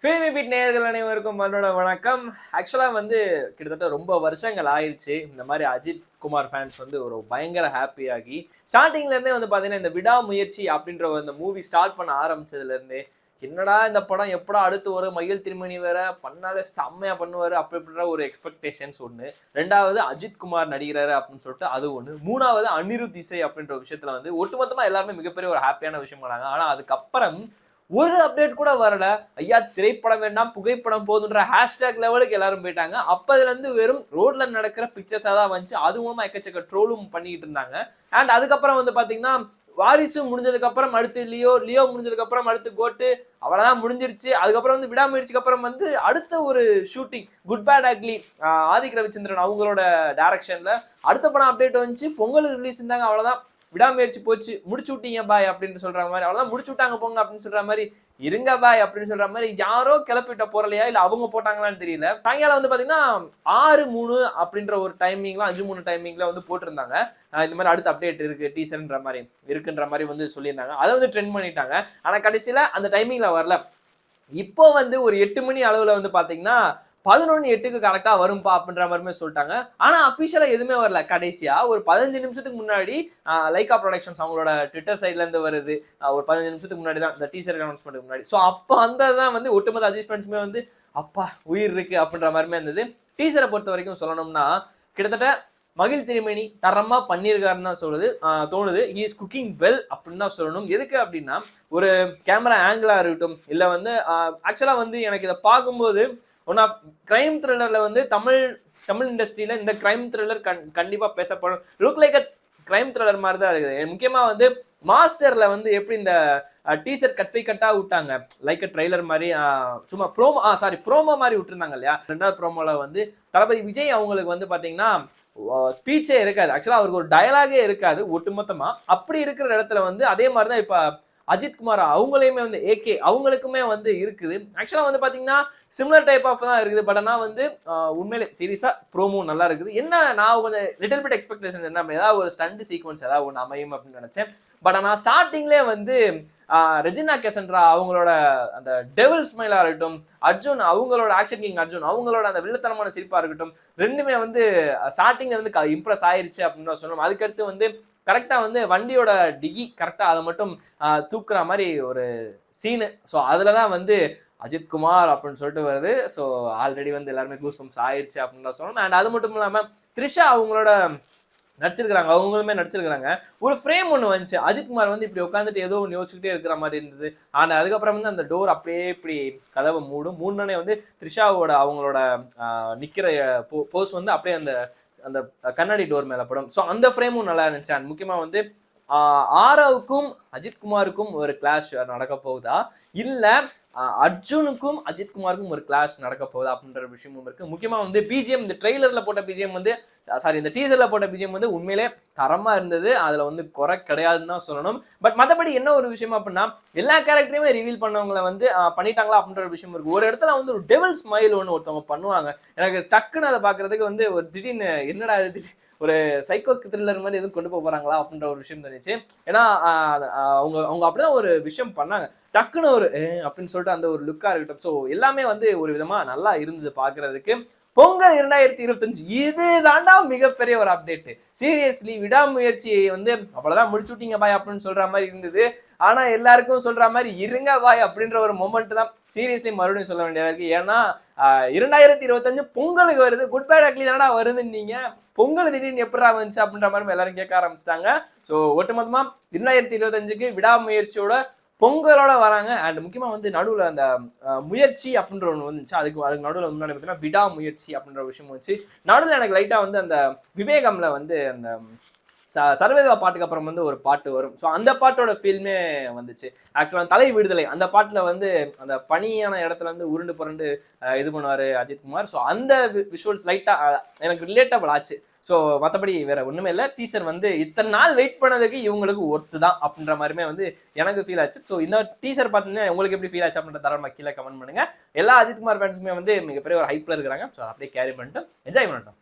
Filmi beat நேயர்கள் அனைவருக்கும் மன்னோட வணக்கம். ஆக்சுவலா வந்து கிட்டத்தட்ட ரொம்ப வருஷங்கள் ஆயிடுச்சு இந்த மாதிரி அஜித் குமார் ஃபேன்ஸ் வந்து ஒரு பயங்கர ஹாப்பியாகி ஸ்டார்டிங்ல இருந்தே வந்து பாத்தீங்கன்னா இந்த விடாமுயற்சி அப்படின்ற இந்த மூவி ஸ்டார்ட் பண்ண ஆரம்பிச்சதுல இருந்தே என்னடா இந்த படம் எப்படா அடுத்து வரும், மகிழ் திருமணி வேற பண்ணாலே செம்மையா பண்ணுவாரு அப்படி இப்படின்ற ஒரு எக்ஸ்பெக்டேஷன்ஸ் ஒண்ணு. ரெண்டாவது அஜித் குமார் நடிகராரு அப்படின்னு சொல்லிட்டு அது ஒண்ணு. மூணாவது அனிருத் இசை அப்படின்ற விஷயத்துல வந்து ஒட்டுமொத்தமா எல்லாருமே மிகப்பெரிய ஒரு ஹாப்பியான விஷயம் பண்ணாங்க. ஆனா அதுக்கப்புறம் ஒரு அப்டேட் கூட வரல. ஐயா திரைப்படம் வேண்டாம் புகைப்படம் போதுன்ற ஹேஷ்டேக் லெவலுக்கு எல்லாரும் போயிட்டாங்க. அப்பதுல இருந்து வெறும் ரோட்ல நடக்கிற பிக்சர்ஸா தான் வந்துச்சு. அது மூலமா எக்கச்சக்க ட்ரோலும் பண்ணிக்கிட்டு இருந்தாங்க. அண்ட் அதுக்கப்புறம் வந்து பாத்தீங்கன்னா வாரிசு முடிஞ்சதுக்கு அப்புறம் அடுத்து லியோ முடிஞ்சதுக்கு அப்புறம் அடுத்து கோட்டு, அவ்வளவுதான் முடிஞ்சிருச்சு. அதுக்கப்புறம் வந்து விடாமுயற்சிக்கு அப்புறம் வந்து அடுத்த ஒரு shooting good bad ugly Adhik Ravichandran அவங்களோட டைரக்ஷன்ல அடுத்த படம் அப்டேட் வந்துச்சு. பொங்கலுக்கு ரிலீஸ் இருந்தாங்க, அவ்வளவுதான். விடாமுயற்சி போச்சு, முடிச்சு விட்டீங்க பாய் அப்படின்னு சொல்ற மாதிரி, அவ்வளவுதான் முடிச்சு விட்டாங்க போங்க அப்படின்னு சொல்ற மாதிரி, இருங்க பாய் அப்படின்னு சொல்ற மாதிரி யாரோ கிளப்பிட்ட போறலையா இல்ல அவங்க போட்டாங்களான்னு தெரியல. சாயங்காலம் வந்து பாத்தீங்கன்னா 6:03 அப்படின்ற ஒரு டைமிங்ல 5:03 டைமிங்ல வந்து போட்டிருந்தாங்க. இந்த மாதிரி அடுத்த அப்டேட் இருக்கு டீசர்ன்ற மாதிரி இருக்குன்ற மாதிரி வந்து சொல்லியிருந்தாங்க. அதை வந்து ட்ரெண்ட் பண்ணிட்டாங்க. ஆனா கடைசியில அந்த டைமிங்ல வரல. இப்போ வந்து ஒரு 8 மணி அளவுல வந்து பாத்தீங்கன்னா 11:08க்கு கரெக்டா வரும்பா அப்படின்ற மாதிரி சொல்லிட்டாங்க. ஆனா அபிஷியலா எதுவுமே வரல. கடைசியா ஒரு 15 நிமிஷத்துக்கு முன்னாடி லைகா ப்ரொடக்ஷன்ஸ் அவங்களோட ட்விட்டர் சைட்ல இருந்து வருது. ஒரு 15 நிமிஷத்துக்கு முன்னாடி தான் இந்த டீசர் அனௌன்ஸ்மெண்ட் முன்னாடி. ஸோ அப்போ அந்த தான் வந்து ஒட்டுமொத்த அஜித் ஃபேன்ஸுமே வந்து அப்பா உயிர் இருக்கு அப்படின்ற மாதிரிமே இருந்தது. டீசரை பொறுத்த வரைக்கும் சொல்லணும்னா கிட்டத்தட்ட மகிழ் திருமேனி தரமா பண்ணியிருக்காருன்னு தான் தோணுது. ஹி இஸ் குக்கிங் வெல் அப்படின்னு தான் சொல்லணும். எதுக்கு அப்படின்னா ஒரு கேமரா ஆங்கிளா இருக்கட்டும் இல்ல வந்து ஆக்சுவலா வந்து எனக்கு இதை பார்க்கும்போது ஒன் ஆஃப் கிரைம் த்ரில்லர்ல வந்து தமிழ் இண்டஸ்ட்ரியில இந்த கிரைம் த்ரில்லர் கண்டிப்பா பேசப்படும். லுக் லைக் அ கிரைம் த்ரில்லர் மாதிரி தான் இருக்குது. முக்கியமா வந்து மாஸ்டர்ல வந்து எப்படி இந்த டீசர் கட் பை கட்டா விட்டாங்க, லைக் ட்ரெய்லர் மாதிரி சும்மா ப்ரோமோ மாதிரி விட்டுருந்தாங்க இல்லையா. ரெண்டாவது ப்ரோமோல வந்து தளபதி விஜய் அவங்களுக்கு வந்து பாத்தீங்கன்னா ஸ்பீச்சே இருக்காது. ஆக்சுவலா அவருக்கு ஒரு டயலாகே இருக்காது ஒட்டுமொத்தமா. அப்படி இருக்கிற இடத்துல வந்து அதே மாதிரிதான் இப்ப அஜித் குமார் அவங்களையுமே வந்து ஏகே அவங்களுக்குமே வந்து இருக்குது. ஆக்சுவலா வந்து பாத்தீங்கன்னா சிமிலர் டைப் ஆஃப் தான் இருக்குது. பட் ஆனா வந்து உண்மையிலே சீரியஸா ப்ரோமோ நல்லா இருக்குது. என்ன நான் கொஞ்சம் லிட்டில் பிட் எக்ஸ்பெக்டேஷன் என்ன, ஏதாவது ஒரு ஸ்டண்ட் சீக்வன்ஸ் ஏதாவது ஒன்று அமையும் அப்படின்னு நினைச்சேன். பட் ஆனா ஸ்டார்டிங்லேயே வந்து ரெஜினா கெசன்ட்ரா அவங்களோட அந்த டெவில் ஸ்மைலா இருக்கட்டும், அர்ஜுன் அவங்களோட ஆக்ஷன் கிங் அர்ஜுன் அவங்களோட அந்த வில்லத்தனமான சிரிப்பா இருக்கட்டும், ரெண்டுமே வந்து ஸ்டார்டிங்ல வந்து இம்ப்ரெஸ் ஆயிருச்சு அப்படின்னு சொல்லணும். அதுக்கடுத்து வந்து கரெக்டா வந்து வண்டியோட டிகி கரெக்டா அதை மட்டும் தூக்குற மாதிரி ஒரு சீனு. ஸோ அதுலதான் வந்து அஜித் குமார் அப்படின்னு சொல்லிட்டு வருது. ஸோ ஆல்ரெடி வந்து எல்லாருமே கூஸ் பம்ப்ஸ் ஆயிடுச்சு அப்படின்னு சொல்லணும். அண்ட் அது மட்டும் இல்லாம த்ரிஷா அவங்களோட நடிச்சிருக்காங்க, அவங்களுமே நடிச்சிருக்காங்க. ஒரு ஃப்ரேம் ஒன்று வந்துச்சு, அஜித்குமார் வந்து இப்படி உட்காந்துட்டு ஏதோ ஒன்று யோசிச்சுக்கிட்டே இருக்கிற மாதிரி இருந்தது. ஆனால் அதுக்கப்புறம் வந்து அந்த டோர் அப்படியே இப்படி கதவை மூணுனே வந்து த்ரிஷாவோட அவங்களோட நிக்கிற போஸ் வந்து அப்படியே அந்த அந்த கண்ணாடி டோர் மேல படும். ஸோ அந்த ஃப்ரேமும் நல்லா இருந்துச்சு. அண்ட் முக்கியமா வந்து ஆரவுக்கும் அஜித்குமாருக்கும் ஒரு கிளாஷ் நடக்க போகுதா இல்ல அர்ஜுனுக்கும் அஜித்குமாருக்கும் ஒரு கிளாஷ் நடக்க போகுதா அப்படின்ற விஷயமும் இருக்கு. முக்கியமா வந்து பிஜிஎம் இந்த ட்ரெய்லர்ல போட்ட பிஜிஎம் வந்து இந்த டீசர்ல போட்ட பிஜிஎம் வந்து உண்மையிலே தரமா இருந்தது. அதுல வந்து குறை கிடையாதுன்னு தான் சொல்லணும். பட் மற்றபடி என்ன ஒரு விஷயம் அப்படின்னா எல்லா கேரக்டரையுமே ரிவீல் பண்ணவங்களை வந்து பண்ணிட்டாங்களா அப்படின்ற ஒரு விஷயம் இருக்கு. ஒரு இடத்துல வந்து ஒரு டெவல் ஸ்மைல் ஒன்று ஒருத்தவங்க பண்ணுவாங்க. எனக்கு டக்குன்னு அதை பாக்குறதுக்கு வந்து ஒரு திடீர்னு என்னடா ஒரு சைக்கோ த்ரில்லர் மாதிரி எதுவும் கொண்டு போறாங்களா அப்படின்ற ஒரு விஷயம் தெரிஞ்சு. ஏன்னா அவங்க அப்படிதான் ஒரு விஷயம் பண்ணாங்க. டக்குன்னு ஒரு அப்படின்னு சொல்லிட்டு அந்த ஒரு லுக்கா இருக்கட்டும். ஸோ எல்லாமே வந்து ஒரு விதமா நல்லா இருந்தது பாக்குறதுக்கு. பொங்கல் 2025 இது தாண்டா மிகப்பெரிய ஒரு அப்டேட். சீரியஸ்லி விடாமுயற்சியை வந்து அவ்வளவுதான் முடிச்சு விட்டீங்க பாய் அப்படின்னு சொல்ற மாதிரி இருந்தது. ஆனா எல்லாருக்கும் சொல்ற மாதிரி இருங்க பாய் அப்படின்ற ஒரு மொமெண்ட் தான் சீரியஸ்லி மறுபடியும் சொல்ல வேண்டியதா இருக்கு. ஏன்னா 2025 பொங்கலுக்கு வருது, குட் பேட் அக்லி தானடா வருதுன்னு நீங்க பொங்கல் திடீர்னு எப்படா வந்துச்சு அப்படின்ற மாதிரி எல்லாரும் கேட்க ஆரம்பிச்சிட்டாங்க. ஸோ ஒட்டுமொத்தமா 2025க்கு விடாமுயற்சியோட பொங்கலோட வராங்க. அண்ட் முக்கியமா வந்து நடுவில் அந்த முயற்சி அப்படின்ற ஒன்று வந்துச்சு. அதுக்கு நடுவில் முன்னாடி பார்த்தீங்கன்னா விடாமுயற்சி அப்படின்ற விஷயம் வந்துச்சு. நடுவில் எனக்கு லைட்டா வந்து அந்த விவேகம்ல வந்து அந்த சர்வேதா பாட்டுக்கு அப்புறம் வந்து ஒரு பாட்டு வரும். ஸோ அந்த பாட்டோட ஃபீல்மே வந்துச்சு. ஆக்சுவலாக தலை விடுதலை அந்த பாட்டில் வந்து அந்த பனியான இடத்துல வந்து உருண்டு புரண்டு இது பண்ணுவார் அஜித்குமார். ஸோ அந்த விஷுவல்ஸ் லைட்டாக எனக்கு ரிலேட்டபிள் ஆச்சு. ஸோ மற்றபடி வேற ஒன்றுமே இல்லை. டீசர் வந்து இத்தனை நாள் வெயிட் பண்ணதுக்கு இவங்களுக்கு ஒர்த்து தான் அப்படின்ற மாதிரிமே வந்து எனக்கு ஃபீல் ஆச்சு. ஸோ இந்த டீசர் பார்த்தீங்கன்னா உங்களுக்கு எப்படி ஃபீல் ஆச்சு அப்படின்ற தரமா கீழே கமெண்ட் பண்ணுங்க. எல்லா அஜித்குமார் ஃபேன்ஸுமே வந்து மிகப்பெரிய ஒரு ஹைப்ல இருக்கிறாங்க. ஸோ அப்படியே கேரி பண்ணிட்டு என்ஜாய் பண்ணட்டும்.